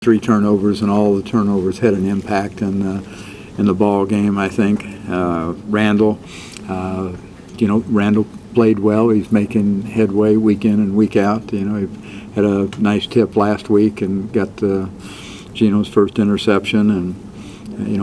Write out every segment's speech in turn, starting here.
3 turnovers, and all the turnovers had an impact in the ball game, I think. Randall, Randall played well. He's making headway week in and week out. He had a nice tip last week and got Gino's first interception, and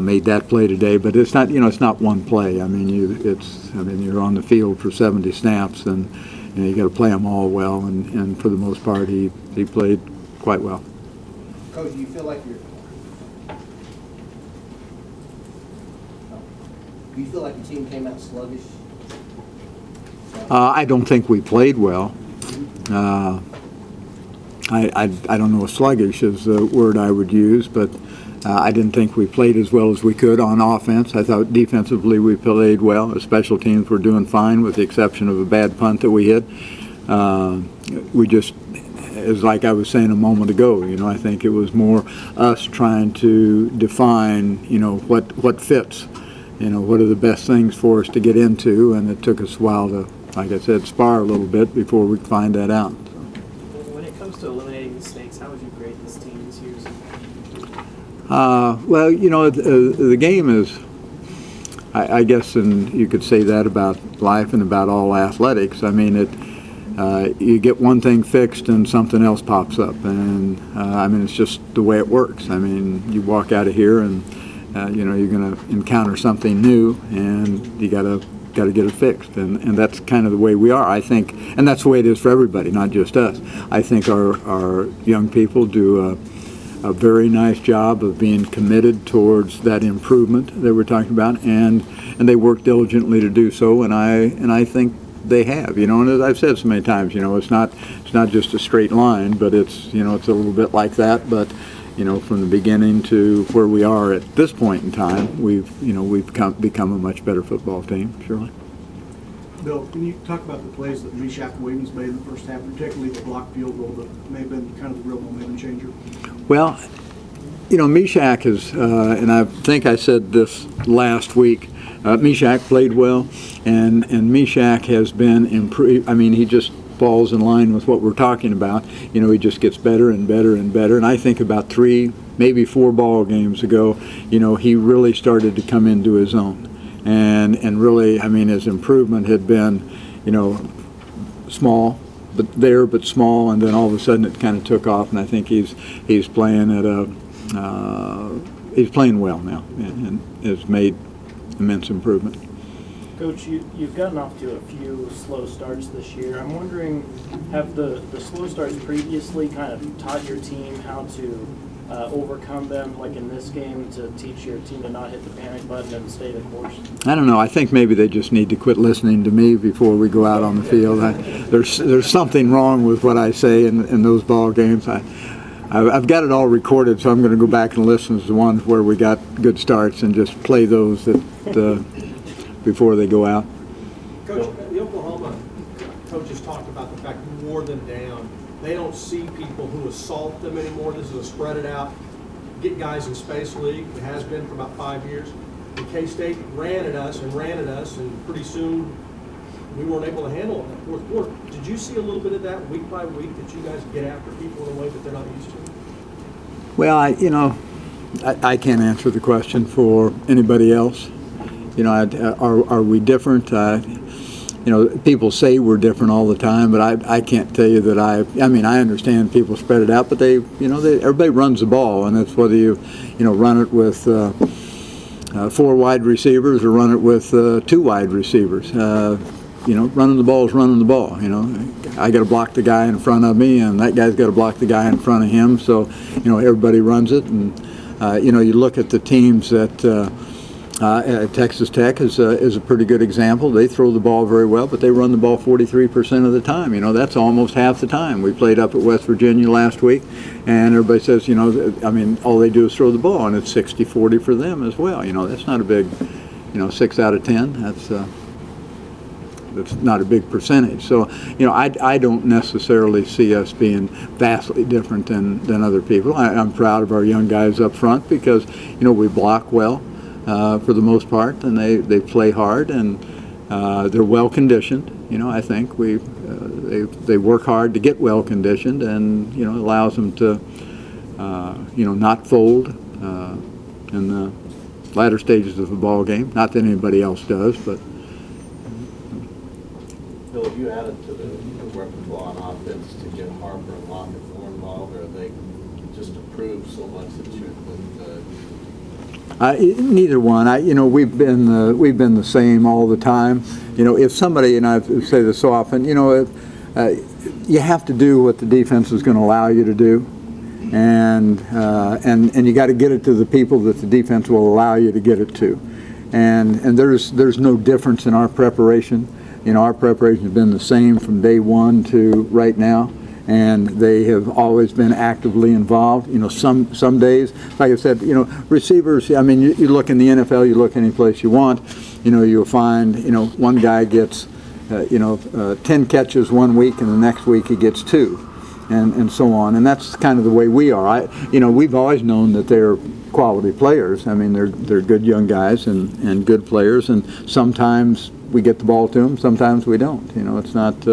made that play today. But it's not it's not one play. I mean you're on the field for 70 snaps, and you got to play them all well. And for the most part, he played quite well. Coach, do you feel like your team came out sluggish? I don't think we played well. I don't know if sluggish is the word I would use, but I didn't think we played as well as we could on offense. I thought defensively we played well. The special teams were doing fine, with the exception of a bad punt that we hit. We just, as like I was saying a moment ago, I think it was more us trying to define, what fits. What are the best things for us to get into, and it took us a while to, like I said, spar a little bit before we find that out. When it comes to eliminating mistakes, how would you grade this team this year? Well, the game is, I guess, and you could say that about life and about all athletics. I mean, you get one thing fixed and something else pops up, and it's just the way it works. I mean, you walk out of here and you're going to encounter something new, and you got to get it fixed, and that's kind of the way we are, I think, and that's the way it is for everybody, not just us. I think our young people do a very nice job of being committed towards that improvement that we're talking about, and they work diligently to do so, and I think they have. And as I've said so many times, it's not just a straight line, but it's it's a little bit like that, but. From the beginning to where we are at this point in time, we've become a much better football team, surely. Bill, can you talk about the plays that Shaquille ONeals made in the first half, particularly the block field goal that may have been kind of the real momentum changer? Well, Meshach is, and I think I said this last week, Meshach played well, and Meshach has been improved. I mean, he just falls in line with what we're talking about. He just gets better and better and better. And I think about 3, maybe 4 ball games ago, he really started to come into his own. And really, his improvement had been, small, but small, and then all of a sudden it kind of took off. And I think he's playing at he's playing well now, and has made immense improvement. Coach, you've gotten off to a few slow starts this year. I'm wondering, have the slow starts previously kind of taught your team how to overcome them, like in this game, to teach your team to not hit the panic button and stay the course? I don't know. I think maybe they just need to quit listening to me before we go out on the field. There's something wrong with what I say in those ball games. I've got it all recorded, so I'm going to go back and listen to the ones where we got good starts and just play those before they go out. Coach, the Oklahoma coaches talked about the fact you wore them down. They don't see people who assault them anymore. This is a spread it out, get guys in space league. It has been for about 5 years. And K-State ran at us, and pretty soon we weren't able to handle it in that fourth quarter. Did you see a little bit of that week by week, that you guys get after people in a way that they're not used to? Well, I can't answer the question for anybody else. Are we different? People say we're different all the time, but I can't tell you that I understand people spread it out, but everybody runs the ball, and it's whether you run it with 4 wide receivers or run it with 2 wide receivers. Running the ball is running the ball. I got to block the guy in front of me, and that guy's got to block the guy in front of him. So, everybody runs it, and you look at the teams that. Texas Tech is a pretty good example. They throw the ball very well, but they run the ball 43% of the time. That's almost half the time. We played up at West Virginia last week, and everybody says, all they do is throw the ball, and it's 60-40 for them as well. That's not a big, 6 out of 10. That's not a big percentage. So, I don't necessarily see us being vastly different than other people. I'm proud of our young guys up front because, we block well. For the most part, and they play hard, and they're well conditioned. I think they work hard to get well conditioned, and allows them to not fold in the latter stages of the ball game. Not that anybody else does, but. Bill, have you added to the repertoire on offense to get Harper and Lockett more involved, or are they just improved so much that you would? Neither one. We've been the same all the time. If somebody, and I say this so often, you have to do what the defense is going to allow you to do, and you got to get it to the people that the defense will allow you to get it to, and there's no difference in our preparation. Our preparation has been the same from day one to right now, and they have always been actively involved. Some days, like I said, receivers. I mean, you look in the NFL, you look any place you want. You'll find one guy gets 10 catches one week, and the next week he gets 2, and so on. And that's kind of the way we are. We've always known that they're quality players. I mean, they're good young guys and good players, and sometimes we get the ball to them, sometimes we don't. It's not.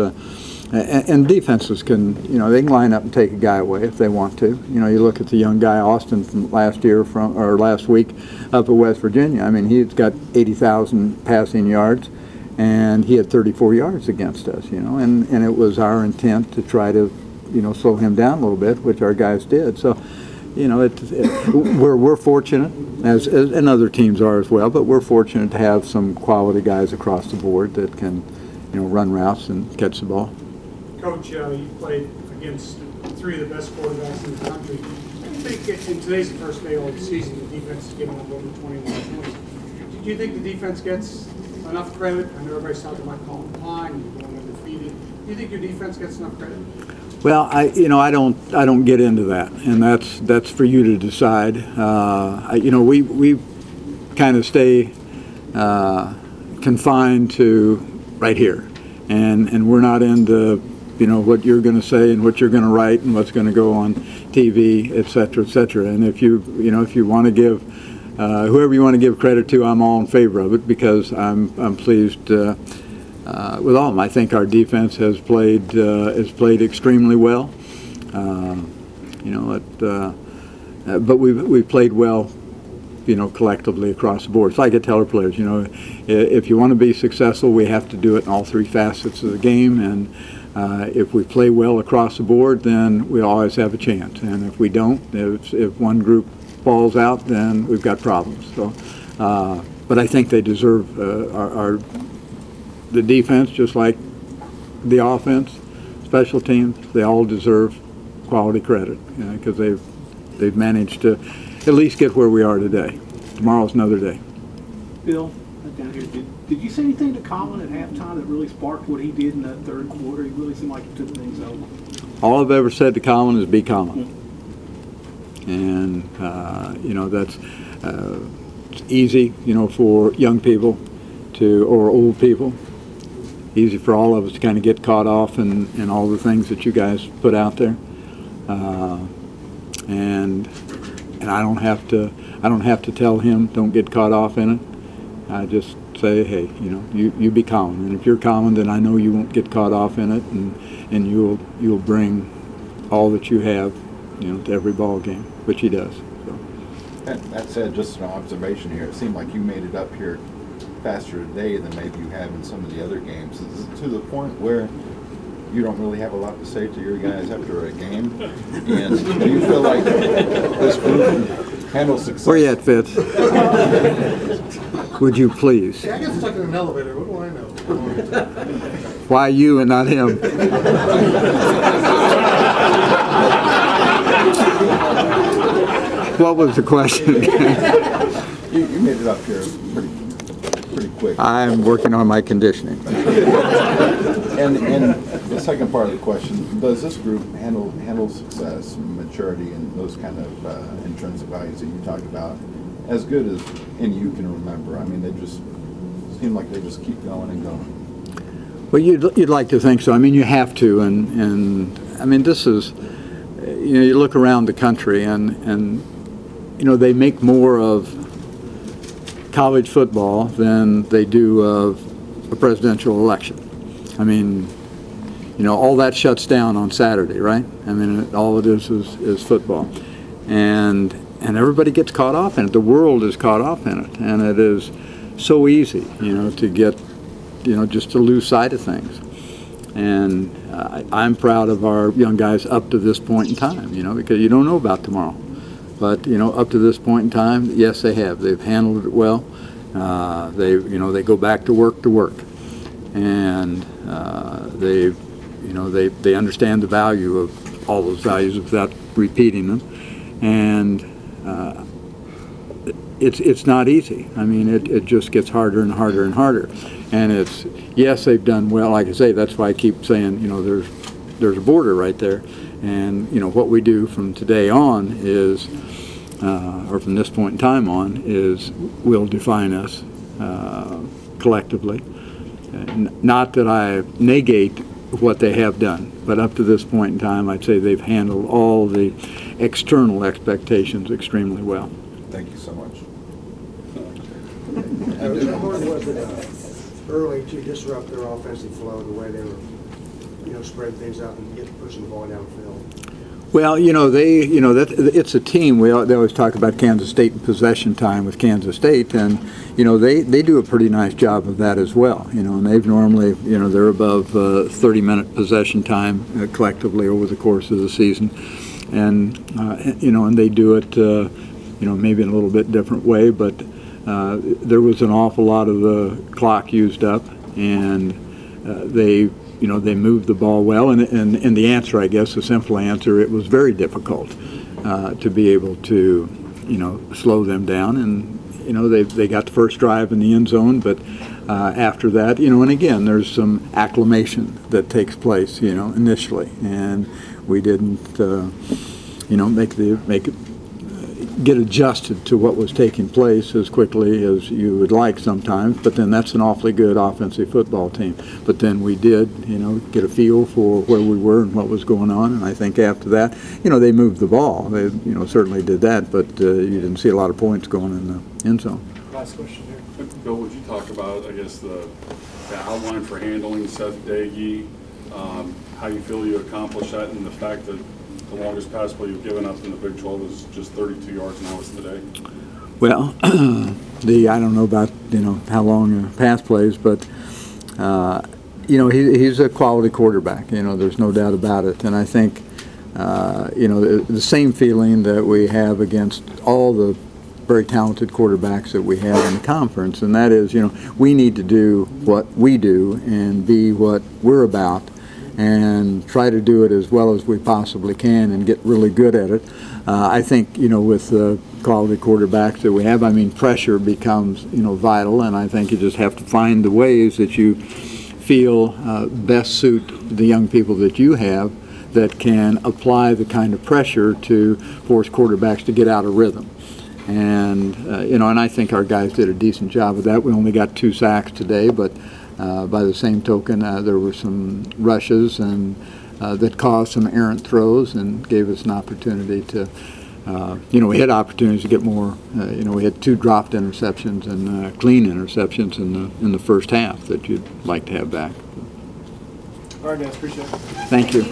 And defenses can, they can line up and take a guy away if they want to. You look at the young guy Austin from last week up at West Virginia. I mean, he's got 80,000 passing yards, and he had 34 yards against us. And it was our intent to try to, slow him down a little bit, which our guys did. So, we're fortunate, and other teams are as well. But we're fortunate to have some quality guys across the board that can, run routes and catch the ball. Coach, you played against 3 of the best quarterbacks in the country. Do you think in today's the first day of the season, the defense is giving up over 21 points? Do you think the defense gets enough credit? I know everybody's talking about calling the line and going undefeated. Do you think your defense gets enough credit? Well, I don't get into that, and that's for you to decide. We kind of stay confined to right here, and we're not into what you're going to say and what you're going to write and what's going to go on TV, et cetera, et cetera. And if you want to give whoever you want to give credit to, I'm all in favor of it, because I'm pleased with all of them. I think our defense has played extremely well. But we've played well, collectively across the board. So I could tell our players, if you want to be successful, we have to do it in all 3 facets of the game. And if we play well across the board, then we always have a chance. And if we don't, if one group falls out, then we've got problems. So, but I think they deserve the defense, just like the offense, special teams. They all deserve quality credit, because they've managed to at least get where we are today. Tomorrow's another day. Bill, down here, did you say anything to Colin at halftime that really sparked what he did in that third quarter? He really seemed like he took things over. All I've ever said to Colin is be Colin. And, that's it's easy, for young people or old people. Easy for all of us to kind of get caught off in all the things that you guys put out there. And I don't have to tell him don't get caught off in it. I just say, hey, you be Colin, and if you're Colin, then I know you won't get caught off in it, and you'll bring all that you have, to every ball game, which he does. So. That said, just an observation here. It seemed like you made it up here faster today than maybe you have in some of the other games. Is it to the point where you don't really have a lot to say to your guys after a game? And do you feel like this group handles success? Where you at, Fitz? Would you please? Hey, I get stuck in an elevator. What do I know? Why you and not him? What was the question? You made it up here pretty quick. I'm working on my conditioning. And the second part of the question, does this group handle success, maturity, and those kind of intrinsic values that you talked about as good as any you can remember? I mean, they just seem like they just keep going and going. Well, you'd like to think so. I mean, you have to, and I mean, this is, you look around the country, and they make more of college football than they do of a presidential election. I mean, all that shuts down on Saturday, right? I mean, all it is football. and everybody gets caught up in it. The world is caught up in it, and it is so easy, to get, just to lose sight of things. And I'm proud of our young guys up to this point in time, because you don't know about tomorrow. But, up to this point in time, yes, they have. They've handled it well. They go back to work, and they understand the value of all those values without repeating them. And it's not easy. I mean, it just gets harder and harder and harder. And yes, they've done well. Like I say, that's why I keep saying, there's a border right there. And, what we do from today on is, or from this point in time on, will define us collectively. Not that I negate what they have done, but up to this point in time, I'd say they've handled all the external expectations extremely well. Thank you so much. How hard was it early to disrupt their offensive flow the way they were, spreading things out and pushing the ball downfield? Well, it's a team. They always talk about Kansas State and possession time with Kansas State, and they do a pretty nice job of that as well. And they've normally, they're above 30-minute possession time collectively over the course of the season, and and they do it, maybe in a little bit different way, but there was an awful lot of the clock used up, and they moved the ball well, and the answer, I guess, the simple answer, it was very difficult to be able to, slow them down, and, they got the first drive in the end zone, but after that, and again, there's some acclimation that takes place, initially, and we didn't, get adjusted to what was taking place as quickly as you would like sometimes, but then that's an awfully good offensive football team. But then we did, get a feel for where we were and what was going on, and I think after that, they moved the ball. They, certainly did that, but you didn't see a lot of points going in the end zone. Last question here. Bill, would you talk about, I guess, the outline for handling Seth Dagey, how you feel you accomplished that, and the fact that the longest pass play you've given up in the Big 12 is just 32 yards, and that was today? Well, I don't know about, how long a pass plays, but, he's a quality quarterback. There's no doubt about it. And I think, the same feeling that we have against all the very talented quarterbacks that we have in the conference, and that is, we need to do what we do and be what we're about, and try to do it as well as we possibly can and get really good at it. I think, with the quality quarterbacks that we have, pressure becomes, vital, and I think you just have to find the ways that you feel best suit the young people that you have that can apply the kind of pressure to force quarterbacks to get out of rhythm. And, and I think our guys did a decent job of that. We only got 2 sacks today, but by the same token, there were some rushes and that caused some errant throws and gave us an opportunity to, we had opportunities to get more. We had 2 dropped interceptions and clean interceptions in the first half that you'd like to have back. All right, guys, appreciate it. Thank you.